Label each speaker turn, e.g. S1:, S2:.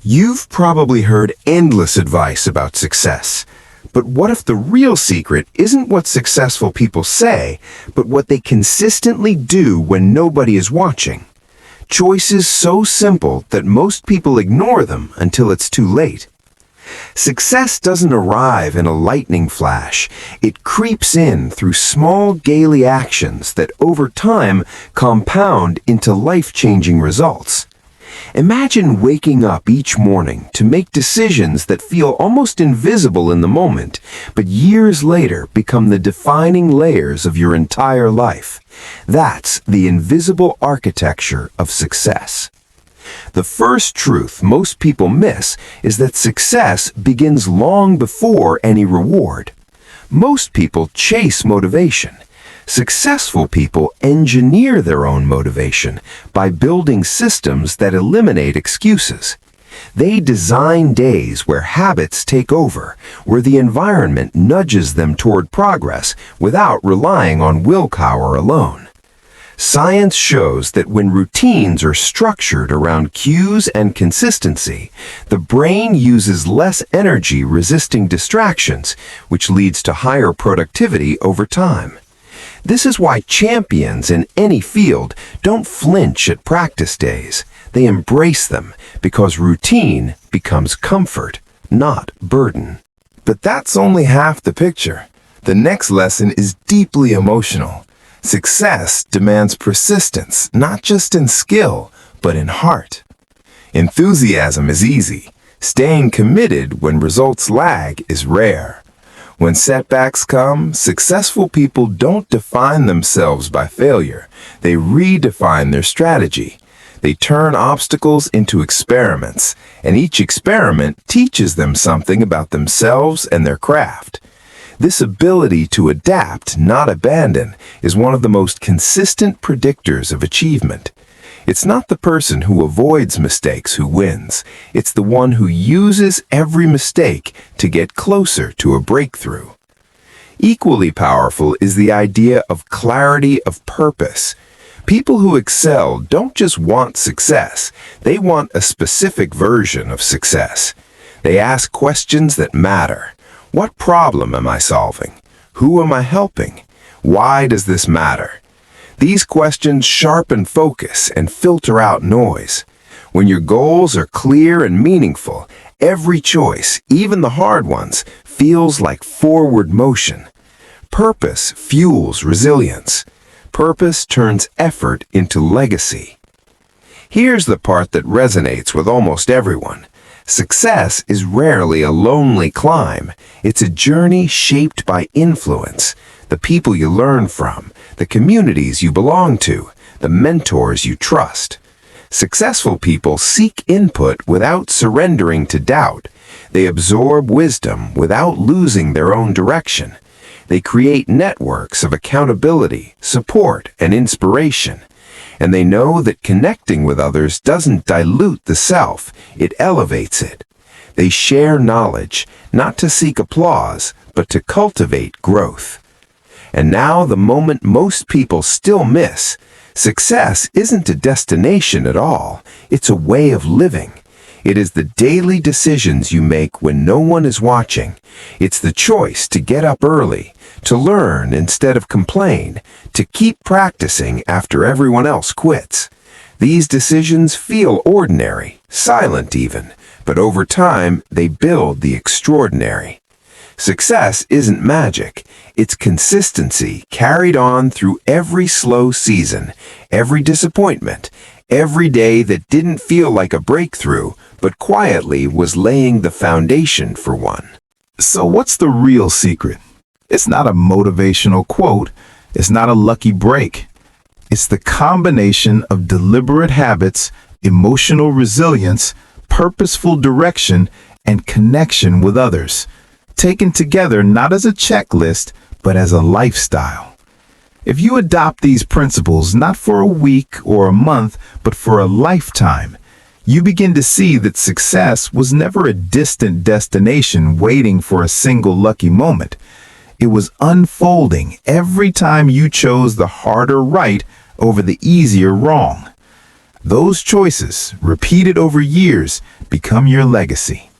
S1: You've probably heard endless advice about success. But what if the real secret isn't what successful people say, but what they consistently do when nobody is watching? Choices so simple that most people ignore them until it's too late. Success doesn't arrive in a lightning flash. It creeps in through small daily actions that over time compound into life-changing results. Imagine waking up each morning to make decisions that feel almost invisible in the moment, but years later become the defining layers of your entire life. That's the invisible architecture of success. The first truth most people miss is that success begins long before any reward. Most people chase motivation. Successful people engineer their own motivation by building systems that eliminate excuses. They design days where habits take over, where the environment nudges them toward progress without relying on willpower alone. Science shows that when routines are structured around cues and consistency, the brain uses less energy resisting distractions, which leads to higher productivity over time. This is why champions in any field don't flinch at practice days. They embrace them because routine becomes comfort, not burden. But that's only half the picture. The next lesson is deeply emotional. Success demands persistence, not just in skill, but in heart. Enthusiasm is easy. Staying committed when results lag is rare. When setbacks come, successful people don't define themselves by failure. They redefine their strategy. They turn obstacles into experiments, and each experiment teaches them something about themselves and their craft. This ability to adapt, not abandon, is one of the most consistent predictors of achievement. It's not the person who avoids mistakes who wins. It's the one who uses every mistake to get closer to a breakthrough. Equally powerful is the idea of clarity of purpose. People who excel don't just want success. They want a specific version of success. They ask questions that matter. What problem am I solving? Who am I helping? Why does this matter? These questions sharpen focus and filter out noise. When your goals are clear and meaningful, every choice, even the hard ones, feels like forward motion. Purpose fuels resilience. Purpose turns effort into legacy. Here's the part that resonates with almost everyone. Success is rarely a lonely climb. It's a journey shaped by influence, the people you learn from, the communities you belong to, the mentors you trust. Successful people seek input without surrendering to doubt. They absorb wisdom without losing their own direction. They create networks of accountability, support, and inspiration. And they know that connecting with others doesn't dilute the self, it elevates it. They share knowledge, not to seek applause, but to cultivate growth. And now the moment most people still miss. Success isn't a destination at all. It's a way of living. It is the daily decisions you make when no one is watching. It's the choice to get up early, to learn instead of complain, to keep practicing after everyone else quits. These decisions feel ordinary, silent even, but over time they build the extraordinary. Success isn't magic. It's consistency carried on through every slow season, every disappointment, every day that didn't feel like a breakthrough, but quietly was laying the foundation for one.
S2: So what's the real secret? It's not a motivational quote. It's not a lucky break. It's the combination of deliberate habits, emotional resilience, purposeful direction, and connection with others, taken together not as a checklist, but as a lifestyle. If you adopt these principles not for a week or a month, but for a lifetime, you begin to see that success was never a distant destination waiting for a single lucky moment. It was unfolding every time you chose the harder right over the easier wrong. Those choices, repeated over years, become your legacy.